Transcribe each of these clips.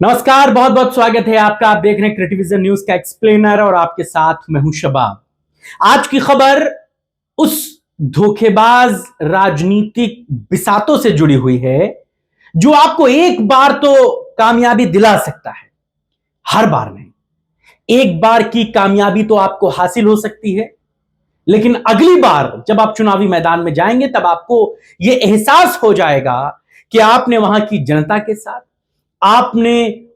नमस्कार, बहुत बहुत स्वागत है आपका। आप देख रहे हैं क्रिएटिविजन न्यूज का एक्सप्लेनर और आपके साथ मैं हूं शबाब। आज की खबर उस धोखेबाज राजनीतिक बिसातों से जुड़ी हुई है जो आपको एक बार तो कामयाबी दिला सकता है, हर बार नहीं। एक बार की कामयाबी तो आपको हासिल हो सकती है, लेकिन अगली बार जब आप चुनावी मैदान में जाएंगे तब आपको यह एहसास हो जाएगा कि आपने वहां की जनता के साथ, आपने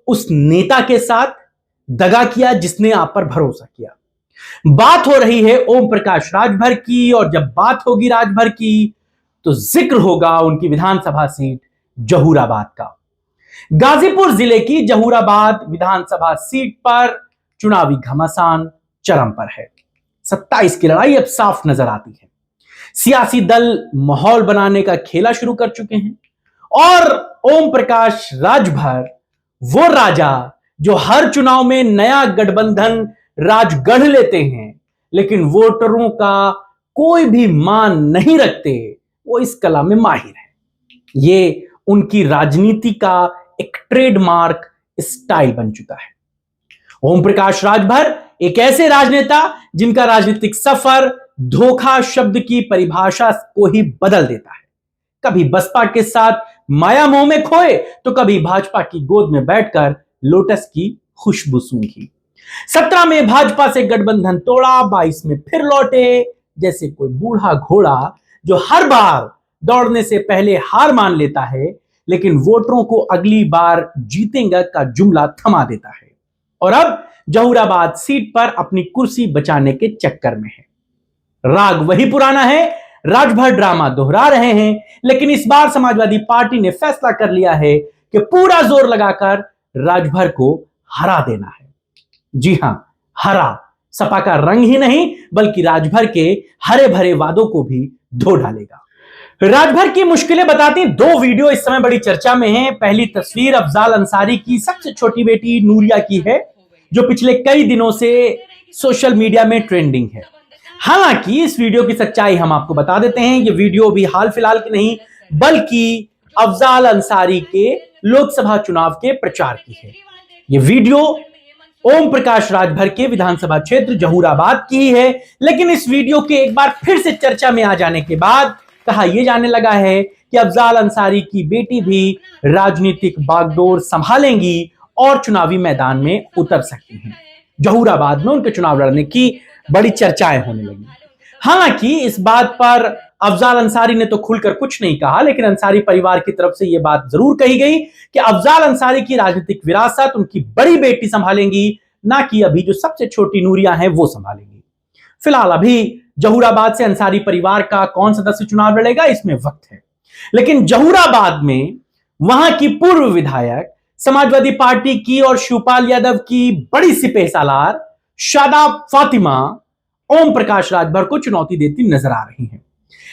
उस नेता के साथ दगा किया जिसने आप पर भरोसा किया। बात हो रही है ओम प्रकाश राजभर की, और जब बात होगी राजभर की तो जिक्र होगा उनकी विधानसभा सीट जहूराबाद का। गाजीपुर जिले की जहूराबाद विधानसभा सीट पर चुनावी घमासान चरम पर है। 27 की लड़ाई अब साफ नजर आती है। सियासी दल माहौल बनाने का खेला शुरू कर चुके हैं और ओम प्रकाश राजभर वो राजा जो हर चुनाव में नया गठबंधन राज गढ़ लेते हैं लेकिन वोटरों का कोई भी मान नहीं रखते, वो इस कला में माहिर है। ये उनकी राजनीति का एक ट्रेडमार्क स्टाइल बन चुका है। ओम प्रकाश राजभर एक ऐसे राजनेता जिनका राजनीतिक सफर धोखा शब्द की परिभाषा को ही बदल देता है। कभी बसपा के साथ माया मोह में खोए तो कभी भाजपा की गोद में बैठकर लोटस की खुशबू सूंघी। 17 में भाजपा से गठबंधन तोड़ा, 22 में फिर लौटे जैसे कोई बूढ़ा घोड़ा जो हर बार दौड़ने से पहले हार मान लेता है लेकिन वोटरों को अगली बार जीतेंगे का जुमला थमा देता है, और अब जहूराबाद सीट पर अपनी कुर्सी बचाने के चक्कर में है। राग वही पुराना है, राजभर ड्रामा दोहरा रहे हैं, लेकिन इस बार समाजवादी पार्टी ने फैसला कर लिया है कि पूरा जोर लगाकर राजभर को हरा देना है। जी हां, हरा। सपा का रंग ही नहीं बल्कि राजभर के हरे भरे वादों को भी धो डालेगा। राजभर की मुश्किलें बताती दो वीडियो इस समय बड़ी चर्चा में हैं। पहली तस्वीर अफजाल अंसारी की सबसे छोटी बेटी नूरिया की है जो पिछले कई दिनों से सोशल मीडिया में ट्रेंडिंग है। हालांकि इस वीडियो की सच्चाई हम आपको बता देते हैं, ये वीडियो भी हाल फिलहाल की नहीं बल्कि अफजाल अंसारी के लोकसभा चुनाव के प्रचार की है। ये वीडियो ओम प्रकाश राजभर के विधानसभा क्षेत्र जहूराबाद की ही है, लेकिन इस वीडियो के एक बार फिर से चर्चा में आ जाने के बाद कहा यह जाने लगा है कि अफजाल अंसारी की बेटी भी राजनीतिक बागडोर संभालेंगी और चुनावी मैदान में उतर सकती हैं। जहूराबाद में उनके चुनाव लड़ने की बड़ी चर्चाएं होने लगी। हालांकि इस बात पर अफजाल अंसारी ने तो खुलकर कुछ नहीं कहा, लेकिन अंसारी परिवार की तरफ से यह बात जरूर कही गई कि अफजाल अंसारी की राजनीतिक विरासत उनकी बड़ी बेटी संभालेंगी, ना कि अभी जो सबसे छोटी नूरिया हैं वो संभालेंगी। फिलहाल अभी जहूराबाद से अंसारी परिवार का कौन सदस्य चुनाव लड़ेगा इसमें वक्त है, लेकिन जहूराबाद में वहां की पूर्व विधायक, समाजवादी पार्टी की और शिवपाल यादव की बड़ी सिपहसालार शादाब फातिमा ओम प्रकाश राजभर को चुनौती देती नजर आ रही हैं।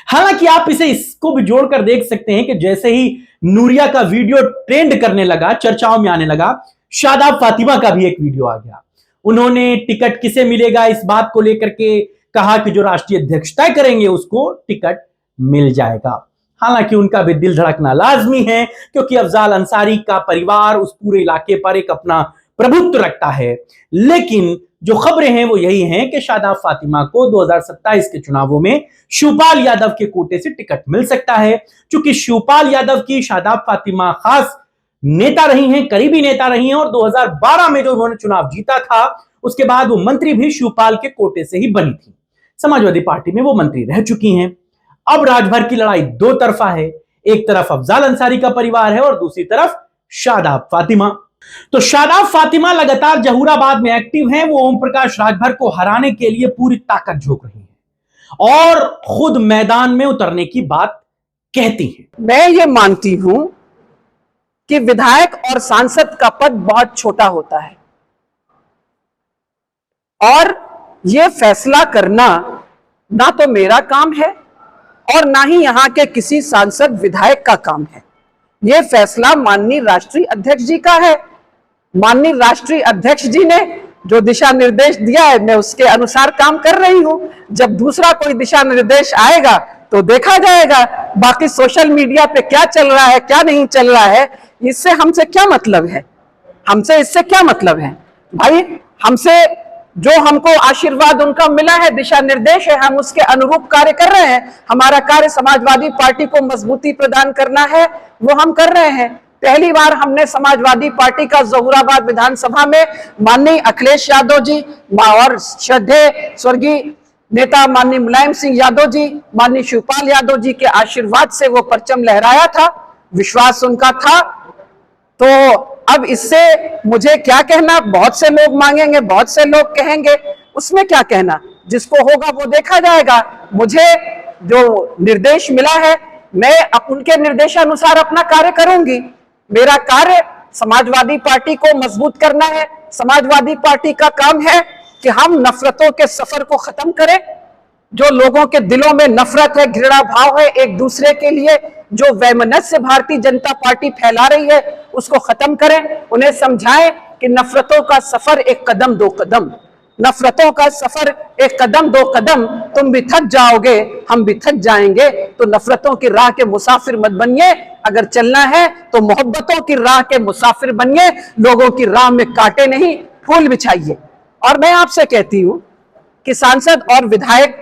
हालांकि आप इसको भी जोड़कर देख सकते हैं कि जैसे ही नूरिया का वीडियो ट्रेंड करने लगा, चर्चाओं में आने लगा, शादाब फातिमा का भी एक वीडियो आ गया। उन्होंने टिकट किसे मिलेगा इस बात को लेकर के कहा कि जो राष्ट्रीय अध्यक्ष तय करेंगे उसको टिकट मिल जाएगा। हालांकि उनका भी दिल धड़कना लाजमी है क्योंकि अफजाल अंसारी का परिवार उस पूरे इलाके पर एक अपना प्रभुत्व रखता है, लेकिन जो खबरें हैं वो यही हैं कि शादाब फातिमा को 2027 के चुनावों में शिवपाल यादव के कोटे से टिकट मिल सकता है। क्योंकि शिवपाल यादव की शादाब फातिमा खास नेता रही हैं, करीबी नेता रही हैं, और 2012 में जो उन्होंने चुनाव जीता था उसके बाद वो मंत्री भी शिवपाल के कोटे से ही बनी थी। समाजवादी पार्टी में वो मंत्री रह चुकी हैं। अब राजभर की लड़ाई दो तरफा है, एक तरफ अफजाल अंसारी का परिवार है और दूसरी तरफ शादाब फातिमा। तो शादाब फातिमा लगातार जहूराबाद में एक्टिव हैं। वो ओम प्रकाश राजभर को हराने के लिए पूरी ताकत झोंक रही हैं और खुद मैदान में उतरने की बात कहती हैं। मैं ये मानती हूं कि विधायक और सांसद का पद बहुत छोटा होता है और ये फैसला करना ना तो मेरा काम है और ना ही यहाँ के किसी सांसद विधायक का काम है। ये फैसला माननीय राष्ट्रीय अध्यक्ष जी का है। माननीय राष्ट्रीय अध्यक्ष जी ने जो दिशा निर्देश दिया है मैं उसके अनुसार काम कर रही हूं। जब दूसरा कोई दिशा निर्देश आएगा तो देखा जाएगा। बाकी सोशल मीडिया पे क्या चल रहा है क्या नहीं चल रहा है इससे हमसे क्या मतलब है। हमसे इससे क्या मतलब है भाई? हमसे जो हमको आशीर्वाद उनका मिला है, दिशा निर्देश है, हम उसके अनुरूप कार्य कर रहे हैं। हमारा कार्य समाजवादी पार्टी को मजबूती प्रदान करना है, वो हम कर रहे हैं। पहली बार हमने समाजवादी पार्टी का जहूराबाद विधानसभा में माननीय अखिलेश यादव जी और श्रद्धेय स्वर्गीय नेता माननीय मुलायम सिंह यादव जी, माननीय शिवपाल यादव जी के आशीर्वाद से वो परचम लहराया था, विश्वास उनका था। तो अब इससे मुझे क्या कहना? बहुत से लोग मांगेंगे, बहुत से लोग कहेंगे, उसमें क्या कहना? जिसको होगा वो देखा जाएगा। मुझे जो निर्देश मिला है, मैं उनके निर्देशानुसार अपना कार्य करूंगी। मेरा कार्य समाजवादी पार्टी को मजबूत करना है। समाजवादी पार्टी का काम है कि हम नफरतों के सफर को खत्म करें। जो लोगों के दिलों में नफरत है, घृणा भाव है एक दूसरे के लिए, जो वैमनस्य भारतीय जनता पार्टी फैला रही है, उसको खत्म करें। उन्हें समझाएं कि नफरतों का सफर एक कदम दो कदम, नफरतों का सफर एक कदम दो कदम, तुम भी थक जाओगे, हम भी थक जाएंगे। तो नफरतों की राह के मुसाफिर मत बनिए। अगर चलना है तो मोहब्बतों की राह के मुसाफिर बनिए। लोगों की राह में कांटे नहीं, फूल बिछाइए। और मैं आपसे कहती हूं कि सांसद और विधायक,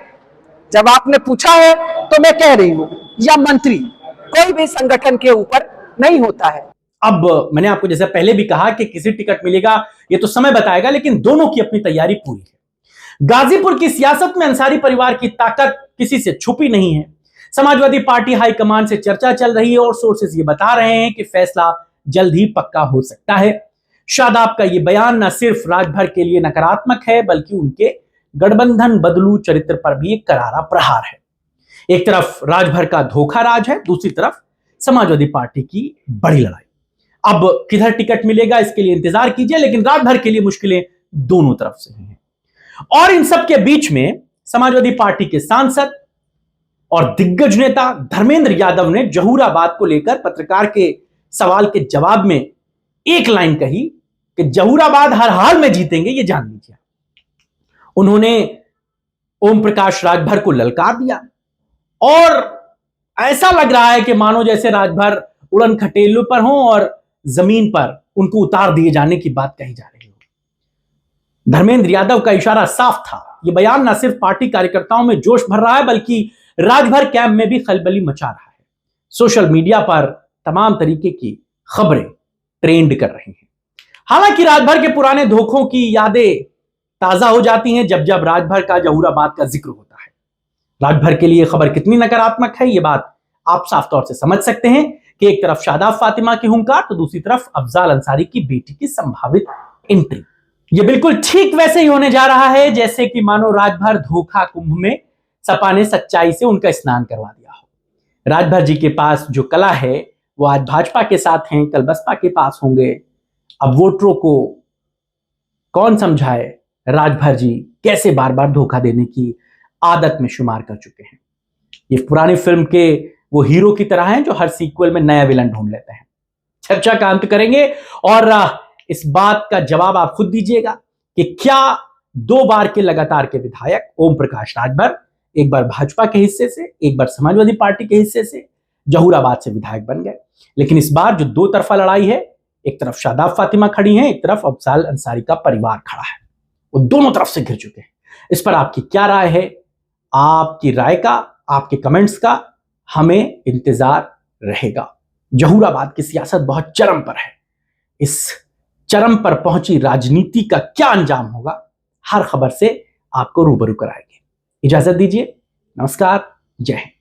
जब आपने पूछा है तो मैं कह रही हूं, या मंत्री, कोई भी संगठन के ऊपर नहीं होता है। अब मैंने आपको जैसे पहले भी कहा कि किसी टिकट मिलेगा ये तो समय बताएगा, लेकिन दोनों की अपनी तैयारी पूरी है। गाजीपुर की सियासत में अंसारी परिवार की ताकत किसी से छुपी नहीं है। समाजवादी पार्टी हाईकमान से चर्चा चल रही है और सोर्सेस ये बता रहे हैं कि फैसला जल्द ही पक्का हो सकता है। शादाब का यह बयान न सिर्फ राजभर के लिए नकारात्मक है, बल्कि उनके गठबंधन बदलू चरित्र पर भी एक करारा प्रहार है। एक तरफ राजभर का धोखा राज है, दूसरी तरफ समाजवादी पार्टी की बड़ी लड़ाई। अब किधर टिकट मिलेगा इसके लिए इंतजार कीजिए, लेकिन राजभर के लिए मुश्किलें दोनों तरफ से हैं। और इन सब के बीच में समाजवादी पार्टी के सांसद और दिग्गज नेता धर्मेंद्र यादव ने जहूराबाद को लेकर पत्रकार के सवाल के जवाब में एक लाइन कही कि जहूराबाद हर हाल में जीतेंगे, ये जान लीजिए। उन्होंने ओम प्रकाश राजभर को ललकार दिया और ऐसा लग रहा है कि मानो जैसे राजभर उड़न खटेलों पर हों और जमीन पर उनको उतार दिए जाने की बात कही जा रही हो। धर्मेंद्र यादव का इशारा साफ था। यह बयान न सिर्फ पार्टी कार्यकर्ताओं में जोश भर रहा है, बल्कि राजभर कैंप में भी खलबली मचा रहा है। सोशल मीडिया पर तमाम तरीके की खबरें ट्रेंड कर रही हैं। हालांकि राजभर के पुराने धोखों की यादें ताजा हो जाती हैं जब जब राजभर का जहूराबाद का जिक्र होता है। राजभर के लिए खबर कितनी नकारात्मक है, यह बात आप साफ तौर से समझ सकते हैं कि एक तरफ शादाब फातिमा की हुंकार तो दूसरी तरफ अफजाल अंसारी की बेटी की संभावित एंट्री। यह बिल्कुल ठीक वैसे ही होने जा रहा है जैसे कि मानो राजभर धोखा कुंभ में सपा ने सच्चाई से उनका स्नान करवा दिया हो। राजभर जी के पास जो कला है वो आज भाजपा के साथ हैं, कल बसपा के पास होंगे। अब वोटरों को कौन समझाए राजभर जी कैसे बार बार धोखा देने की आदत में शुमार कर चुके हैं। ये पुरानी फिल्म के वो हीरो की तरह हैं जो हर सीक्वल में नया विलन ढूंढ लेते हैं। चर्चा का अंत करेंगे और इस बात का जवाब आप खुद दीजिएगा कि क्या 2 बार के लगातार के विधायक ओम प्रकाश राजभर, एक बार भाजपा के हिस्से से, एक बार समाजवादी पार्टी के हिस्से से जहूराबाद से विधायक बन गए। लेकिन इस बार जो 2 तरफा लड़ाई है, एक तरफ शादाब फातिमा खड़ी है, एक तरफ अफजाल अंसारी का परिवार खड़ा है, वो दोनों तरफ से घिर चुके हैं। इस पर आपकी क्या राय है? आपकी राय का, आपके कमेंट्स का हमें इंतजार रहेगा। जहूराबाद की सियासत बहुत चरम पर है। इस चरम पर पहुंची राजनीति का क्या अंजाम होगा, हर खबर से आपको रूबरू कराएंगे। इजाजत दीजिए। नमस्कार, जय हिंद।